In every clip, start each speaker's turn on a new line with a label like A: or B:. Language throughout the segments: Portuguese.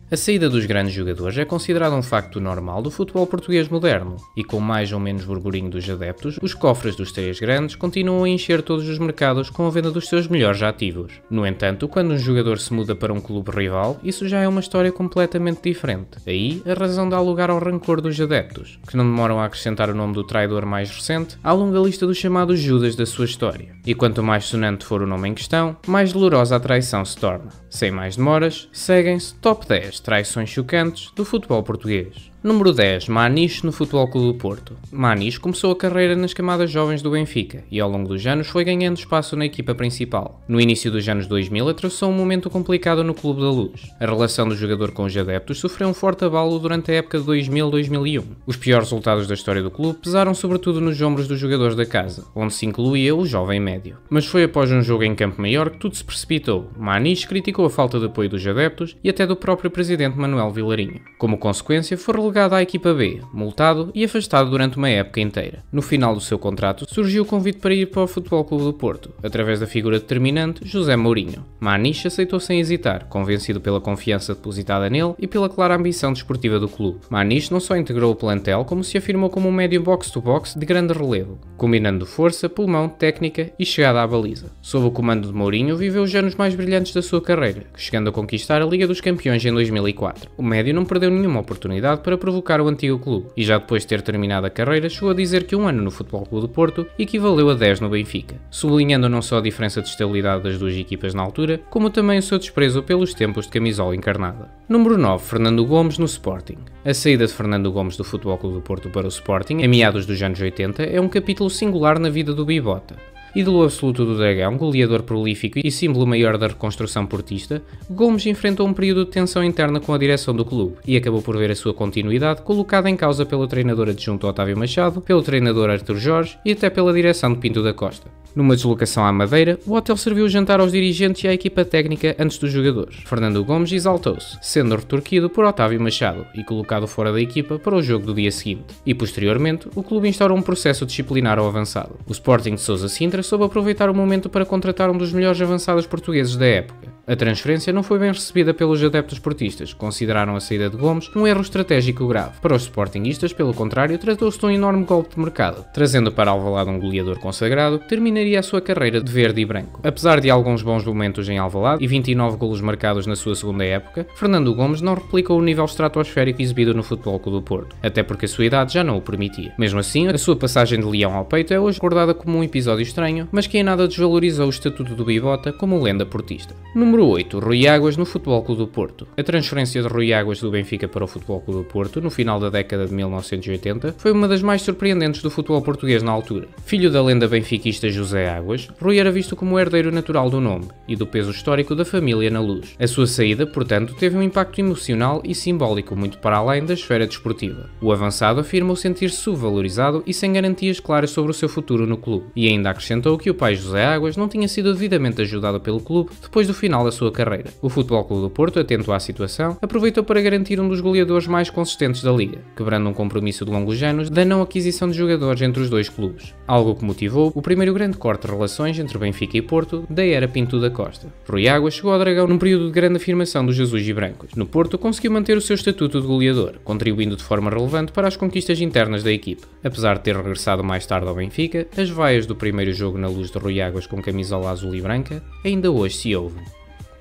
A: A saída dos grandes jogadores é considerada um facto normal do futebol português moderno, e com mais ou menos burburinho dos adeptos, os cofres dos três grandes continuam a encher todos os mercados com a venda dos seus melhores ativos. No entanto, quando um jogador se muda para um clube rival, isso já é uma história completamente diferente. Aí, a razão dá lugar ao rancor dos adeptos, que não demoram a acrescentar o nome do traidor mais recente à longa lista dos chamados Judas da sua história. E quanto mais sonante for o nome em questão, mais dolorosa a traição se torna. Sem mais demoras, seguem-se Top 10 traições chocantes do futebol português. Número 10. Maniche no Futebol Clube do Porto. Maniche começou a carreira nas camadas jovens do Benfica e ao longo dos anos foi ganhando espaço na equipa principal. No início dos anos 2000 atravessou um momento complicado no Clube da Luz. A relação do jogador com os adeptos sofreu um forte abalo durante a época de 2000-2001. Os piores resultados da história do clube pesaram sobretudo nos ombros dos jogadores da casa, onde se incluía o jovem médio. Mas foi após um jogo em campo maior que tudo se precipitou. Maniche criticou a falta de apoio dos adeptos e até do próprio presidente Manuel Vilarinho. Como consequência, foi relegado à equipa B, multado e afastado durante uma época inteira. No final do seu contrato, surgiu o convite para ir para o Futebol Clube do Porto, através da figura determinante José Mourinho. Maniche aceitou sem hesitar, convencido pela confiança depositada nele e pela clara ambição desportiva do clube. Maniche não só integrou o plantel, como se afirmou como um médio box-to-box de grande relevo, combinando força, pulmão, técnica e chegada à baliza. Sob o comando de Mourinho, viveu os anos mais brilhantes da sua carreira, chegando a conquistar a Liga dos Campeões em 2004. O médio não perdeu nenhuma oportunidade para provocar o antigo clube, e já depois de ter terminado a carreira, chegou a dizer que um ano no Futebol Clube do Porto equivaleu a 10 no Benfica, sublinhando não só a diferença de estabilidade das duas equipas na altura, como também o seu desprezo pelos tempos de camisola encarnada. Número 9. Fernando Gomes no Sporting. A saída de Fernando Gomes do Futebol Clube do Porto para o Sporting, em meados dos anos 80, é um capítulo singular na vida do Bibota. Ídolo absoluto do Dragão, goleador prolífico e símbolo maior da reconstrução portista, Gomes enfrentou um período de tensão interna com a direção do clube e acabou por ver a sua continuidade colocada em causa pelo treinador adjunto Otávio Machado, pelo treinador Artur Jorge e até pela direção de Pinto da Costa. Numa deslocação à Madeira, o hotel serviu o jantar aos dirigentes e à equipa técnica antes dos jogadores. Fernando Gomes exaltou-se, sendo retorquido por Otávio Machado e colocado fora da equipa para o jogo do dia seguinte. E posteriormente, o clube instaurou um processo disciplinar ao avançado. O Sporting de Sousa Sintra soube aproveitar o momento para contratar um dos melhores avançados portugueses da época. A transferência não foi bem recebida pelos adeptos portistas, que consideraram a saída de Gomes um erro estratégico grave. Para os sportinguistas, pelo contrário, tratou-se de um enorme golpe de mercado, trazendo para Alvalade um goleador consagrado que terminaria a sua carreira de verde e branco. Apesar de alguns bons momentos em Alvalade e 29 golos marcados na sua segunda época, Fernando Gomes não replicou o nível estratosférico exibido no Futebol Clube do Porto, até porque a sua idade já não o permitia. Mesmo assim, a sua passagem de leão ao peito é hoje recordada como um episódio estranho, mas que em nada desvalorizou o estatuto do Bibota como lenda portista. Número 8. Rui Águas no Futebol Clube do Porto. A transferência de Rui Águas do Benfica para o Futebol Clube do Porto, no final da década de 1980, foi uma das mais surpreendentes do futebol português na altura. Filho da lenda benfiquista José Águas, Rui era visto como o herdeiro natural do nome e do peso histórico da família na Luz. A sua saída, portanto, teve um impacto emocional e simbólico muito para além da esfera desportiva. O avançado afirmou sentir-se subvalorizado e sem garantias claras sobre o seu futuro no clube, e ainda acrescentou que o pai José Águas não tinha sido devidamente ajudado pelo clube depois do final da sua carreira. O Futebol Clube do Porto, atento à situação, aproveitou para garantir um dos goleadores mais consistentes da liga, quebrando um compromisso de longos anos da não aquisição de jogadores entre os dois clubes, algo que motivou o primeiro grande corte de relações entre Benfica e Porto da era Pinto da Costa. Rui Águas chegou ao Dragão num período de grande afirmação dos azuis e brancos. No Porto, conseguiu manter o seu estatuto de goleador, contribuindo de forma relevante para as conquistas internas da equipe. Apesar de ter regressado mais tarde ao Benfica, as vaias do primeiro jogo na Luz de Rui Águas com camisola azul e branca ainda hoje se ouvem.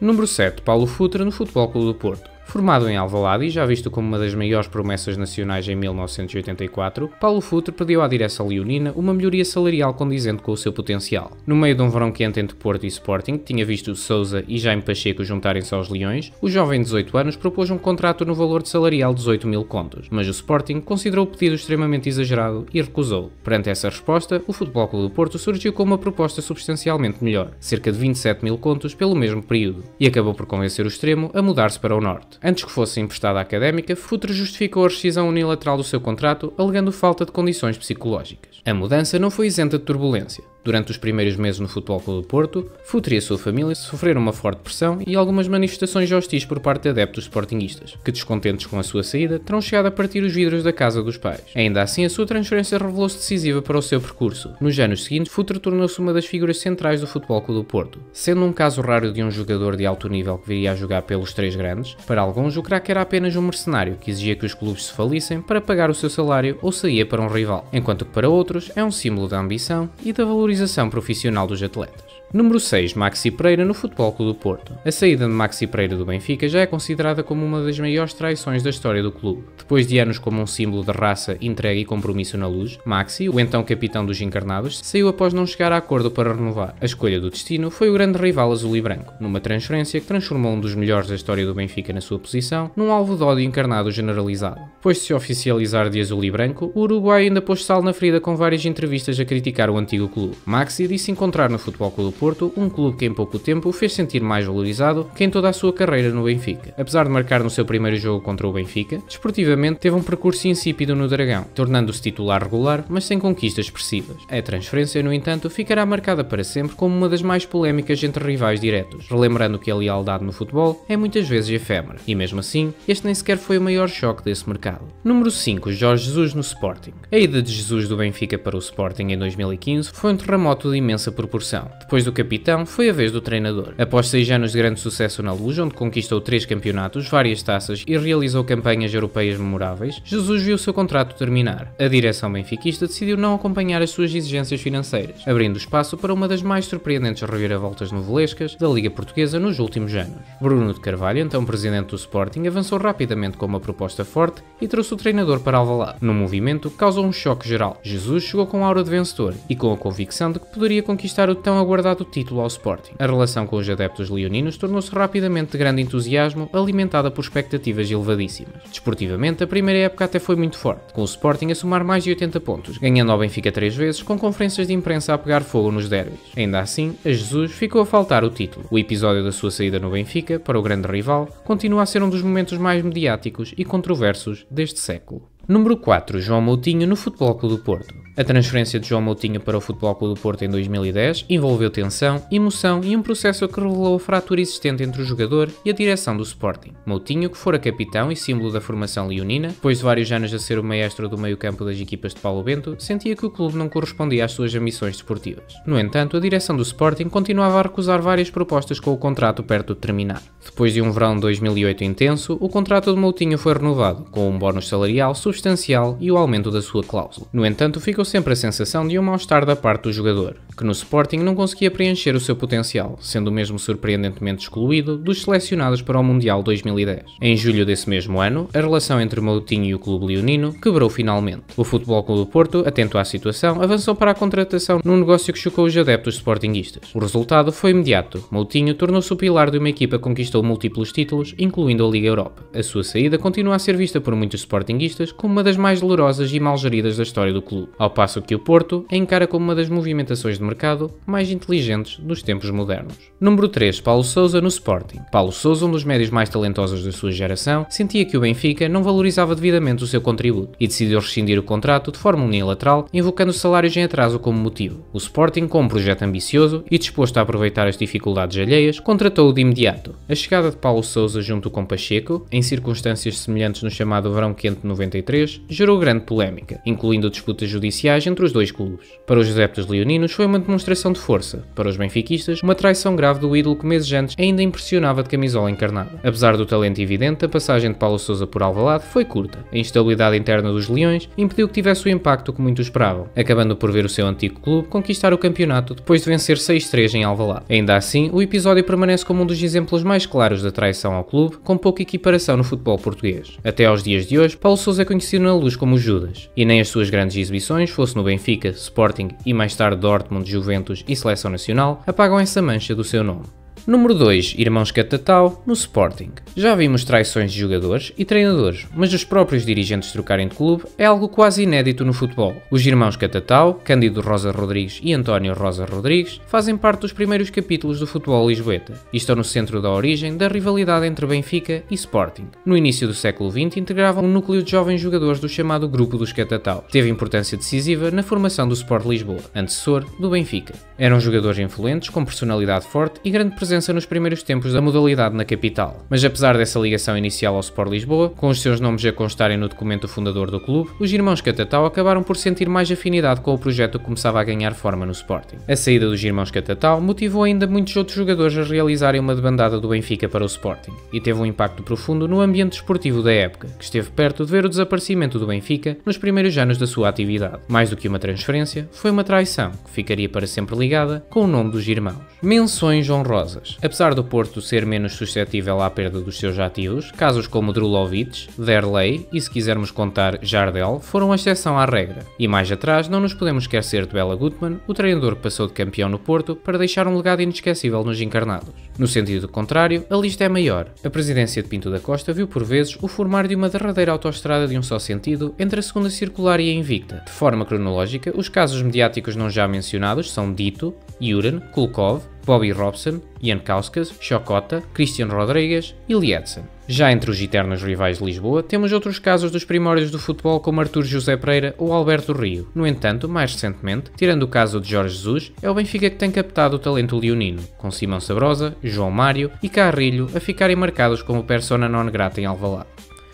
A: Número 7. Paulo Futre no Futebol Clube do Porto. Formado em Alvalade e já visto como uma das maiores promessas nacionais em 1984, Paulo Futre pediu à direção leonina uma melhoria salarial condizente com o seu potencial. No meio de um verão quente entre Porto e Sporting, que tinha visto Sousa e Jaime Pacheco juntarem-se aos Leões, o jovem de 18 anos propôs um contrato no valor de salarial de 18 mil contos, mas o Sporting considerou o pedido extremamente exagerado e recusou. Perante essa resposta, o Futebol Clube do Porto surgiu com uma proposta substancialmente melhor, cerca de 27 mil contos pelo mesmo período, e acabou por convencer o extremo a mudar-se para o norte. Antes que fosse emprestada à Académica, Futre justificou a rescisão unilateral do seu contrato, alegando falta de condições psicológicas. A mudança não foi isenta de turbulência. Durante os primeiros meses no Futebol Clube do Porto, Futre e a sua família sofreram uma forte pressão e algumas manifestações hostis por parte de adeptos sportinguistas, que, descontentes com a sua saída, terão chegado a partir os vidros da casa dos pais. Ainda assim, a sua transferência revelou-se decisiva para o seu percurso. Nos anos seguintes, Futre tornou-se uma das figuras centrais do Futebol Clube do Porto. Sendo um caso raro de um jogador de alto nível que viria a jogar pelos três grandes, para alguns o craque era apenas um mercenário que exigia que os clubes se falissem para pagar o seu salário ou saía para um rival, enquanto que para outros é um símbolo da ambição e da valorização profissional dos atletas. Número 6. Maxi Pereira no Futebol Clube do Porto. A saída de Maxi Pereira do Benfica já é considerada como uma das maiores traições da história do clube. Depois de anos como um símbolo de raça, entrega e compromisso na luz, Maxi, o então capitão dos encarnados, saiu após não chegar a acordo para renovar. A escolha do destino foi o grande rival azul e branco, numa transferência que transformou um dos melhores da história do Benfica na sua posição num alvo de ódio encarnado generalizado. Depois de se oficializar de azul e branco, o Uruguai ainda pôs sal na ferida com várias entrevistas a criticar o antigo clube. Maxi disse encontrar no Futebol Clube do Porto um clube que em pouco tempo o fez sentir mais valorizado que em toda a sua carreira no Benfica. Apesar de marcar no seu primeiro jogo contra o Benfica, desportivamente teve um percurso insípido no Dragão, tornando-se titular regular, mas sem conquistas expressivas. A transferência, no entanto, ficará marcada para sempre como uma das mais polémicas entre rivais diretos, relembrando que a lealdade no futebol é muitas vezes efêmera, e mesmo assim, este nem sequer foi o maior choque desse mercado. Número 5. Jorge Jesus no Sporting. A ida de Jesus do Benfica para o Sporting em 2015 foi um terremoto de imensa proporção. Depois do capitão, foi a vez do treinador. Após 6 anos de grande sucesso na Luz, onde conquistou 3 campeonatos, várias taças e realizou campanhas europeias memoráveis, Jesus viu o seu contrato terminar. A direção benfiquista decidiu não acompanhar as suas exigências financeiras, abrindo espaço para uma das mais surpreendentes reviravoltas novelescas da Liga Portuguesa nos últimos anos. Bruno de Carvalho, então presidente do Sporting, avançou rapidamente com uma proposta forte e trouxe o treinador para Alvalade. No movimento, causou um choque geral. Jesus chegou com aura de vencedor e com a convicção de que poderia conquistar o tão aguardado título ao Sporting. A relação com os adeptos leoninos tornou-se rapidamente de grande entusiasmo, alimentada por expectativas elevadíssimas. Desportivamente, a primeira época até foi muito forte, com o Sporting a somar mais de 80 pontos, ganhando ao Benfica 3 vezes, com conferências de imprensa a pegar fogo nos derbys. Ainda assim, a Jesus ficou a faltar o título. O episódio da sua saída no Benfica, para o grande rival, continua a ser um dos momentos mais mediáticos e controversos deste século. Número 4. João Moutinho no Futebol Clube do Porto. A transferência de João Moutinho para o Futebol Clube do Porto em 2010 envolveu tensão, emoção e um processo que revelou a fratura existente entre o jogador e a direção do Sporting. Moutinho, que fora capitão e símbolo da formação leonina, depois de vários anos a ser o maestro do meio-campo das equipas de Paulo Bento, sentia que o clube não correspondia às suas ambições desportivas. No entanto, a direção do Sporting continuava a recusar várias propostas com o contrato perto de terminar. Depois de um verão de 2008 intenso, o contrato de Moutinho foi renovado, com um bónus salarial substancial e o aumento da sua cláusula. No entanto, ficou sempre a sensação de um mal-estar da parte do jogador, que no Sporting não conseguia preencher o seu potencial, sendo mesmo surpreendentemente excluído dos selecionados para o Mundial 2010. Em julho desse mesmo ano, a relação entre Moutinho e o clube leonino quebrou finalmente. O Futebol Clube do Porto, atento à situação, avançou para a contratação num negócio que chocou os adeptos sportinguistas. O resultado foi imediato. Moutinho tornou-se o pilar de uma equipa que conquistou múltiplos títulos, incluindo a Liga Europa. A sua saída continua a ser vista por muitos sportinguistas como uma das mais dolorosas e mal geridas da história do clube, ao passo que o Porto a encara como uma das movimentações de mercado mais inteligentes dos tempos modernos. Número 3. Paulo Sousa no Sporting. Paulo Sousa, um dos médios mais talentosos da sua geração, sentia que o Benfica não valorizava devidamente o seu contributo e decidiu rescindir o contrato de forma unilateral, invocando salários em atraso como motivo. O Sporting, com um projeto ambicioso e disposto a aproveitar as dificuldades alheias, contratou-o de imediato. A chegada de Paulo Sousa junto com Pacheco, em circunstâncias semelhantes no chamado Verão Quente de 93, gerou grande polémica, incluindo disputas judiciais entre os dois clubes. Para os adeptos leoninos foi uma demonstração de força, para os benfiquistas uma traição grave do ídolo que meses antes ainda impressionava de camisola encarnada. Apesar do talento evidente, a passagem de Paulo Sousa por Alvalade foi curta. A instabilidade interna dos leões impediu que tivesse o impacto que muitos esperavam, acabando por ver o seu antigo clube conquistar o campeonato depois de vencer 6-3 em Alvalade. Ainda assim, o episódio permanece como um dos exemplos mais claros da traição ao clube, com pouca equiparação no futebol português. Até aos dias de hoje, Paulo Sousa é conhecido na Luz como Judas, e nem as suas grandes exibições, fosse no Benfica, Sporting e mais tarde Dortmund, Juventus e Seleção Nacional, apagam essa mancha do seu nome. Número 2. Irmãos Catatal, no Sporting. Já vimos traições de jogadores e treinadores, mas os próprios dirigentes trocarem de clube é algo quase inédito no futebol. Os irmãos Catatal, Cândido Rosa Rodrigues e António Rosa Rodrigues, fazem parte dos primeiros capítulos do futebol lisboeta e estão no centro da origem da rivalidade entre Benfica e Sporting. No início do século XX integravam um núcleo de jovens jogadores do chamado Grupo dos Catatal. Teve importância decisiva na formação do Sport Lisboa, antecessor do Benfica. Eram jogadores influentes, com personalidade forte e grande presença nos primeiros tempos da modalidade na capital. Mas apesar dessa ligação inicial ao Sport Lisboa, com os seus nomes a constarem no documento fundador do clube, os irmãos Catatal acabaram por sentir mais afinidade com o projeto que começava a ganhar forma no Sporting. A saída dos irmãos Catatal motivou ainda muitos outros jogadores a realizarem uma debandada do Benfica para o Sporting e teve um impacto profundo no ambiente desportivo da época, que esteve perto de ver o desaparecimento do Benfica nos primeiros anos da sua atividade. Mais do que uma transferência, foi uma traição que ficaria para sempre ligada com o nome dos irmãos. Menções honrosas. Apesar do Porto ser menos suscetível à perda dos seus ativos, casos como Drulovic, Derlei e, se quisermos contar, Jardel, foram a exceção à regra. E mais atrás, não nos podemos esquecer de Bela Gutmann, o treinador que passou de campeão no Porto para deixar um legado inesquecível nos encarnados. No sentido contrário, a lista é maior. A presidência de Pinto da Costa viu por vezes o formar de uma derradeira autoestrada de um só sentido entre a segunda circular e a invicta. De forma cronológica, os casos mediáticos não já mencionados são Dito, Juren, Kulkov, Bobby Robson, Jan Kauskas, Chocota, Christian Rodrigues e Lietzen. Já entre os eternos rivais de Lisboa, temos outros casos dos primórdios do futebol como Artur José Pereira ou Alberto Rio. No entanto, mais recentemente, tirando o caso de Jorge Jesus, é o Benfica que tem captado o talento leonino, com Simão Sabrosa, João Mário e Carrilho a ficarem marcados como persona non grata em Alvalade.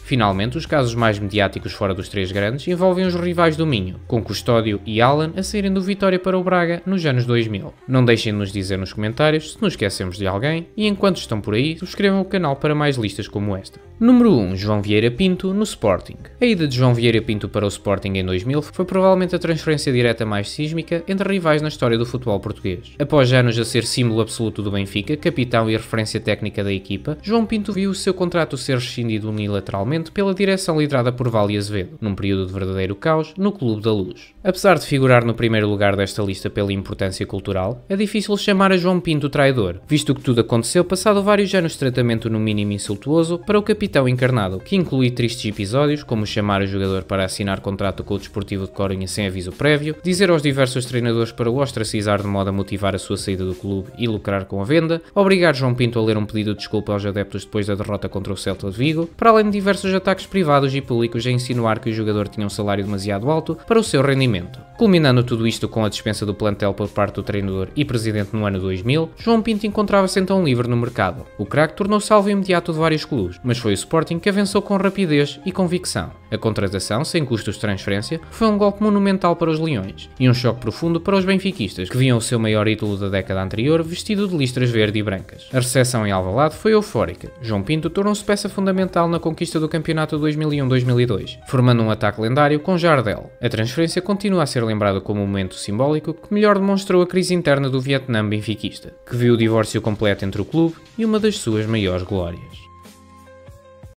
A: Finalmente, os casos mais mediáticos fora dos três grandes envolvem os rivais do Minho, com Custódio e Alan a saírem do Vitória para o Braga nos anos 2000. Não deixem de nos dizer nos comentários se nos esquecemos de alguém e enquanto estão por aí, subscrevam o canal para mais listas como esta. Número 1. João Vieira Pinto no Sporting. A ida de João Vieira Pinto para o Sporting em 2000 foi provavelmente a transferência direta mais sísmica entre rivais na história do futebol português. Após anos a ser símbolo absoluto do Benfica, capitão e referência técnica da equipa, João Pinto viu o seu contrato ser rescindido unilateralmente pela direção liderada por Vali Azevedo, num período de verdadeiro caos no Clube da Luz. Apesar de figurar no primeiro lugar desta lista pela importância cultural, é difícil chamar a João Pinto traidor, visto que tudo aconteceu passado vários anos de tratamento no mínimo insultuoso para o capitão encarnado, que inclui tristes episódios, como chamar o jogador para assinar contrato com o Desportivo de Coruña sem aviso prévio, dizer aos diversos treinadores para o ostracizar de modo a motivar a sua saída do clube e lucrar com a venda, obrigar João Pinto a ler um pedido de desculpa aos adeptos depois da derrota contra o Celta de Vigo, para além de diversos ataques privados e públicos a insinuar que o jogador tinha um salário demasiado alto para o seu rendimento. Culminando tudo isto com a dispensa do plantel por parte do treinador e presidente no ano 2000, João Pinto encontrava-se então livre no mercado. O craque tornou-se alvo imediato de vários clubes, mas foi o Sporting que avançou com rapidez e convicção. A contratação, sem custos de transferência, foi um golpe monumental para os Leões e um choque profundo para os benfiquistas, que viam o seu maior ídolo da década anterior vestido de listras verde e brancas. A recepção em Alvalade foi eufórica. João Pinto tornou-se peça fundamental na conquista do campeonato 2001-2002, formando um ataque lendário com Jardel. A transferência continua a ser lembrada como um momento simbólico que melhor demonstrou a crise interna do Vietnã benfiquista, que viu o divórcio completo entre o clube e uma das suas maiores glórias.